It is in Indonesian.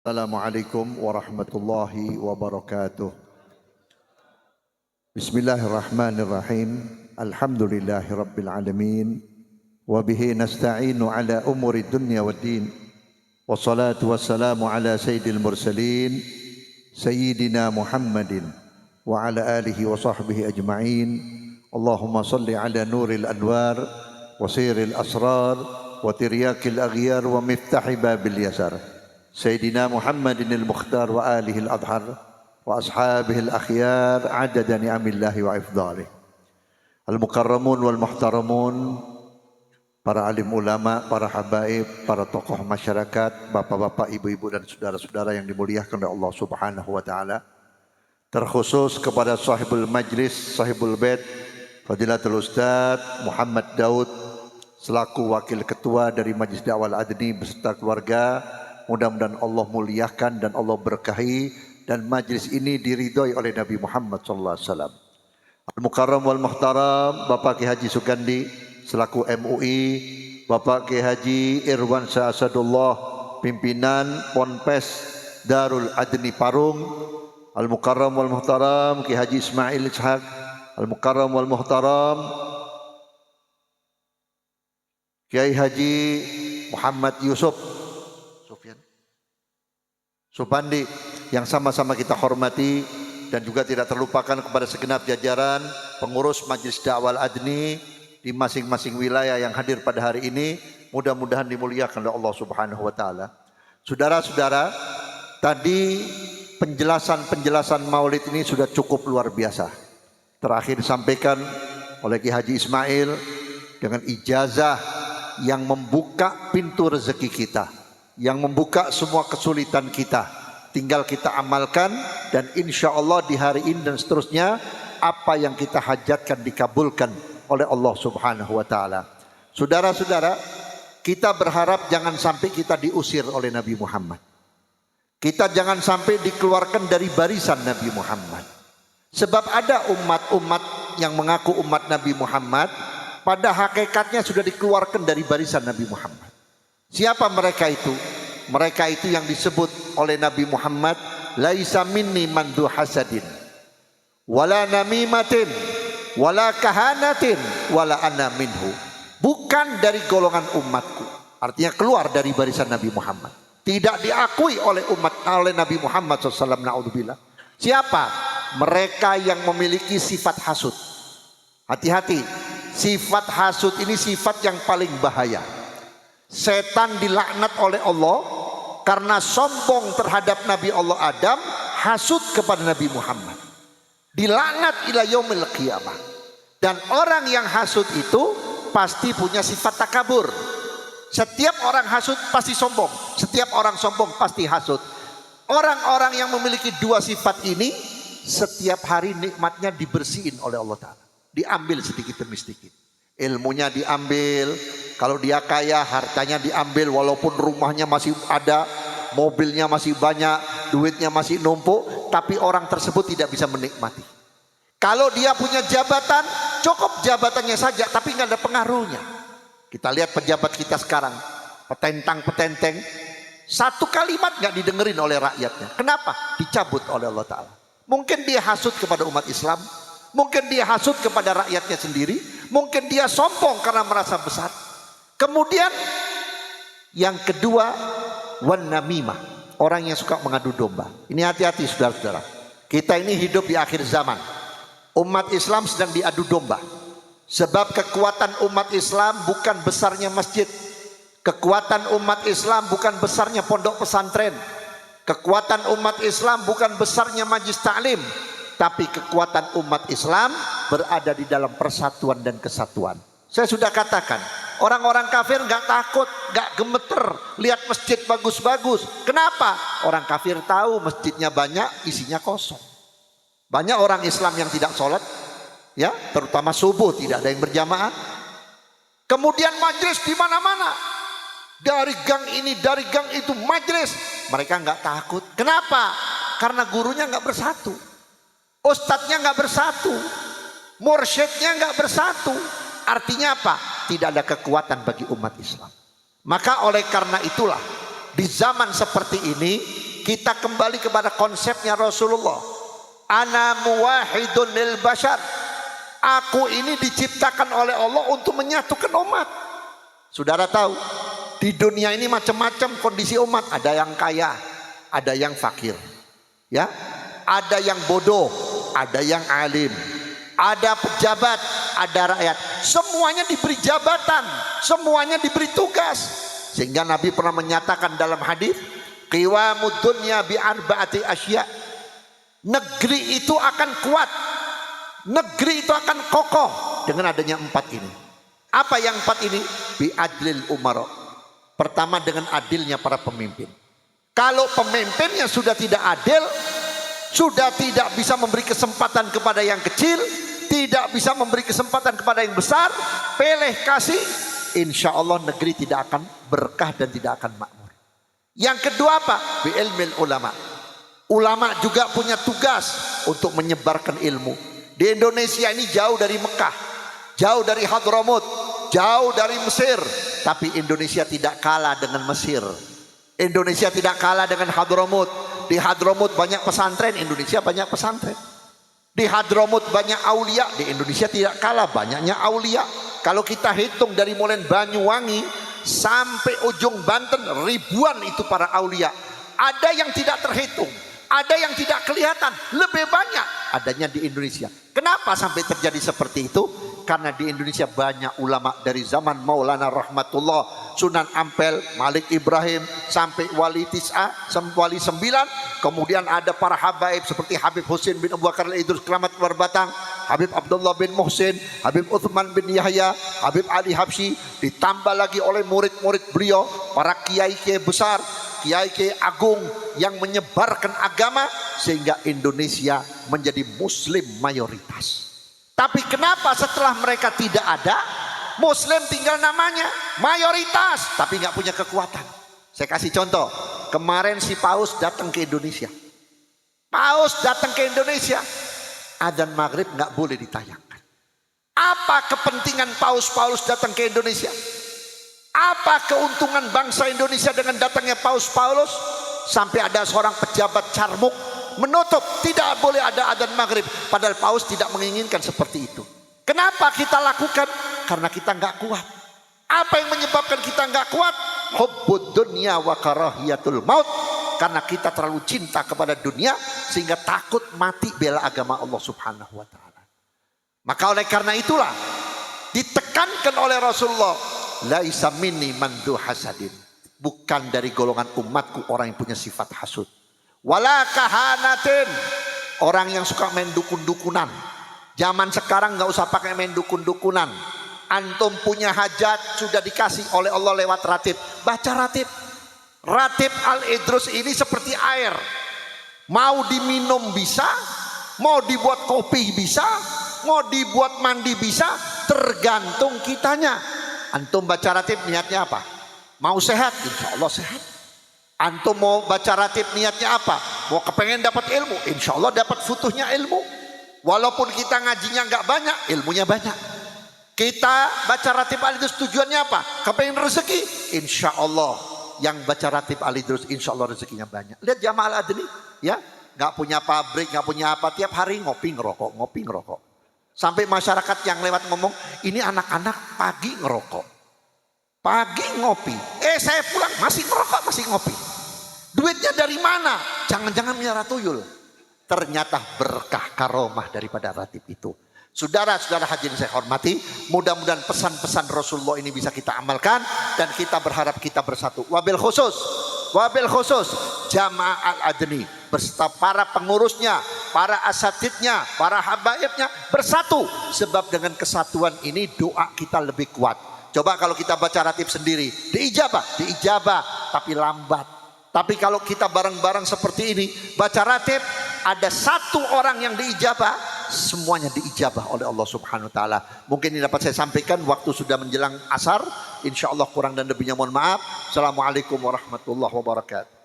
Assalamualaikum warahmatullahi wabarakatuh. Bismillahirrahmanirrahim. Alhamdulillahi rabbil alamin. Wa bihi nasta'inu ala umuri dunya waddin. Wassalatu wassalamu ala sayyidil mursalin Sayyidina Muhammadin wa ala alihi wa sahbihi ajma'in. Allahumma salli ala nuril anwar wa siril asrar wa tiryakil aghyar wa miftahi babil yasar Sayyidina Muhammadin al-Mukhtar wa alihi al-adhar wa ashabihi al-akhyar adada ni'amillahi wa ifdalih. Al-mukarramun wal-muhtaramun, para alim ulama, para habaib, para tokoh masyarakat, bapak-bapak, ibu-ibu dan saudara-saudara yang dimuliakan oleh Allah Subhanahu wa taala. Terkhusus kepada sahibul majlis, sahibul bait, Fadilatul Ustaz Muhammad Daud selaku wakil ketua dari Majlis Dakwah Al-Adni beserta keluarga. Mudah-mudahan Allah muliakan dan Allah berkahi dan majlis ini diridhoi oleh Nabi Muhammad sallallahu alaihi wasallam. Al-Mukarram wal Muhtaram Bapak Ki Haji Sugandi selaku MUI, Bapak Ki Haji Irwan Asadullah pimpinan Ponpes Darul Adni Parung, Al-Mukarram wal Muhtaram Ki Haji Ismail Ishaq, Al-Mukarram wal Muhtaram Kiai Haji Muhammad Yusuf Supandi yang sama-sama kita hormati, dan juga tidak terlupakan kepada segenap jajaran pengurus Majlis Dakwah Al-Adni di masing-masing wilayah yang hadir pada hari ini. Mudah-mudahan dimuliakan oleh Allah Subhanahu wa taala. Saudara-saudara, tadi penjelasan Maulid ini sudah cukup luar biasa. Terakhir disampaikan oleh Ki Haji Ismail dengan ijazah yang membuka pintu rezeki kita, yang membuka semua kesulitan kita, tinggal kita amalkan, dan insya Allah di hari ini dan seterusnya apa yang kita hajatkan dikabulkan oleh Allah Subhanahu wa taala. Saudara-saudara, kita berharap jangan sampai kita diusir oleh Nabi Muhammad. Kita jangan sampai dikeluarkan dari barisan Nabi Muhammad. Sebab ada umat-umat yang mengaku umat Nabi Muhammad, pada hakikatnya sudah dikeluarkan dari barisan Nabi Muhammad. Siapa mereka itu? Mereka itu yang disebut oleh Nabi Muhammad, laisa minni mandu hasadin wala namimatin wala kahanatin wala ana minhu. Bukan dari golongan umatku. Artinya keluar dari barisan Nabi Muhammad. Tidak diakui oleh Nabi Muhammad SAW. Na'udzubillah. Siapa? Mereka yang memiliki sifat hasud. Hati-hati. Sifat hasud ini sifat yang paling bahaya. Setan dilaknat oleh Allah karena sombong terhadap Nabi Allah Adam, hasud kepada Nabi Muhammad. Dilaknat ila yaumil qiyamah. Dan orang yang hasud itu pasti punya sifat takabur. Setiap orang hasud pasti sombong. Setiap orang sombong pasti hasud. Orang-orang yang memiliki dua sifat ini setiap hari nikmatnya dibersihin oleh Allah Ta'ala. Diambil sedikit demi sedikit. Ilmunya diambil, kalau dia kaya hartanya diambil, walaupun rumahnya masih ada, mobilnya masih banyak, duitnya masih numpuk, tapi orang tersebut tidak bisa menikmati. Kalau dia punya jabatan, cukup jabatannya saja, tapi nggak ada pengaruhnya. Kita lihat pejabat kita sekarang, petentang-petenteng, satu kalimat nggak didengerin oleh rakyatnya. Kenapa? Dicabut oleh Allah Ta'ala. Mungkin dia hasut kepada umat Islam, mungkin dia hasut kepada rakyatnya sendiri, mungkin dia sombong karena merasa besar. Kemudian yang kedua, wan namimah, orang yang suka mengadu domba. Ini hati-hati saudara-saudara. Kita ini hidup di akhir zaman. Umat Islam sedang diadu domba. Sebab kekuatan umat Islam bukan besarnya masjid. Kekuatan umat Islam bukan besarnya pondok pesantren. Kekuatan umat Islam bukan besarnya majlis ta'lim. Tapi kekuatan umat Islam berada di dalam persatuan dan kesatuan. Saya sudah katakan, orang-orang kafir nggak takut, nggak gemeter lihat masjid bagus-bagus. Kenapa? Orang kafir tahu masjidnya banyak, isinya kosong. Banyak orang Islam yang tidak sholat, ya, terutama subuh tidak ada yang berjamaah. Kemudian majlis di mana-mana, dari gang ini, dari gang itu majlis. Mereka nggak takut. Kenapa? Karena gurunya nggak bersatu. Ustadznya nggak bersatu, mursyidnya nggak bersatu. Artinya apa? Tidak ada kekuatan bagi umat Islam. Maka oleh karena itulah di zaman seperti ini Kita kembali kepada konsepnya Rasulullah. Ana muwahidun lil bashar. Aku ini diciptakan oleh Allah untuk menyatukan umat. Saudara tahu, di dunia ini macam-macam kondisi umat. Ada yang kaya, ada yang fakir. Ya, ada yang bodoh, ada yang alim, ada pejabat, ada rakyat. Semuanya diberi jabatan, semuanya diberi tugas. Sehingga Nabi pernah menyatakan dalam hadis, qiwamud dunya bi arba'ati asya. Negeri itu akan kuat, negeri itu akan kokoh dengan adanya 4 ini. Apa yang 4 ini? Bi adlil umara. Pertama, dengan adilnya para pemimpin. Kalau pemimpinnya sudah tidak adil, sudah tidak bisa memberi kesempatan kepada yang kecil, tidak bisa memberi kesempatan kepada yang besar, pilih kasih, insya Allah negeri tidak akan berkah dan tidak akan makmur. Yang kedua apa? Bi ilmil ulama. Ulama juga punya tugas untuk menyebarkan ilmu. Di Indonesia ini jauh dari Mekah, jauh dari Hadramut, jauh dari Mesir, tapi Indonesia tidak kalah dengan Mesir. Indonesia tidak kalah dengan Hadramut. Di Hadramut banyak pesantren, Indonesia banyak pesantren. Di Hadramut banyak aulia, di Indonesia tidak kalah banyaknya aulia. Kalau kita hitung dari mulai Banyuwangi sampai ujung Banten, ribuan itu para aulia. Ada yang tidak terhitung, ada yang tidak kelihatan, lebih banyak adanya di Indonesia. Kenapa sampai terjadi seperti itu? Karena di Indonesia banyak ulama dari zaman Maulana Rahmatullah, Sunan Ampel, Malik Ibrahim, sampai Wali Tis'a, Wali 9. Kemudian ada para habaib seperti Habib Husin bin Abu Bakar al-Idrus Keramat Luar Batang, Habib Abdullah bin Muhsin, Habib Uthman bin Yahya, Habib Ali Habsyi. Ditambah lagi oleh murid-murid beliau, para kiai-kiai besar, kiai-kiai agung yang menyebarkan agama sehingga Indonesia menjadi muslim mayoritas. Tapi kenapa setelah mereka tidak ada, muslim tinggal namanya, mayoritas tapi nggak punya kekuatan? Saya kasih contoh, kemarin si Paus datang ke Indonesia. Paus datang ke Indonesia, adzan maghrib nggak boleh ditayangkan. Apa kepentingan Paus datang ke Indonesia? Apa keuntungan bangsa Indonesia dengan datangnya Paus Paulus? Sampai ada seorang pejabat carmuk menutup, tidak boleh ada adzan maghrib. Padahal Paus tidak menginginkan seperti itu. Kenapa kita lakukan? Karena kita nggak kuat. Apa yang menyebabkan kita nggak kuat? Hubbud dunya wa karahiyatul maut. Karena kita terlalu cinta kepada dunia sehingga takut mati bela agama Allah Subhanahu wa taala. Maka oleh karena itulah ditekankan oleh Rasulullah, laisa minni man dzu hasadin. Bukan dari golongan umatku orang yang punya sifat hasud. Wala kahanatin, orang yang suka main dukun-dukunan. Zaman sekarang nggak usah pakai main dukun-dukunan. Antum punya hajat sudah dikasih oleh Allah lewat ratib. Baca ratib. Ratib Al-Idrus ini seperti air. Mau diminum bisa, mau dibuat kopi bisa, mau dibuat mandi bisa, tergantung kitanya. Antum baca ratib niatnya apa? Mau sehat, insya Allah sehat. Antum mau baca ratib niatnya apa? Mau kepengen dapat ilmu, insya Allah dapat futuhnya ilmu. Walaupun kita ngajinya nggak banyak, ilmunya banyak. Kita baca ratib Al-Idrus tujuannya apa? Kepengen rezeki, insya Allah yang baca ratib Al-Idrus insya Allah rezekinya banyak. Lihat Jamaah Al-Adni, ya, nggak punya pabrik, nggak punya apa, tiap hari ngopi ngerokok, ngopi ngerokok. Sampai masyarakat yang lewat ngomong, ini anak-anak pagi ngerokok, pagi ngopi. Saya pulang masih ngerokok, masih ngopi. Duitnya dari mana? Jangan-jangan miara tuyul. Ternyata berkah karomah daripada ratib itu. Saudara-saudara hadirin saya hormati, mudah-mudahan pesan-pesan Rasulullah ini bisa kita amalkan dan kita berharap kita bersatu. Wabil khusus Jamaah Al-Adni beserta para pengurusnya, para asatidnya, para habaibnya bersatu. Sebab dengan kesatuan ini doa kita lebih kuat. Coba kalau kita baca ratib sendiri, diijabah tapi lambat. Tapi kalau kita bareng-bareng seperti ini, baca ratib, ada satu orang yang diijabah, semuanya diijabah oleh Allah Subhanahu wa taala. Mungkin ini dapat saya sampaikan, waktu sudah menjelang asar. Insya Allah kurang dan lebihnya mohon maaf. Assalamualaikum warahmatullahi wabarakatuh.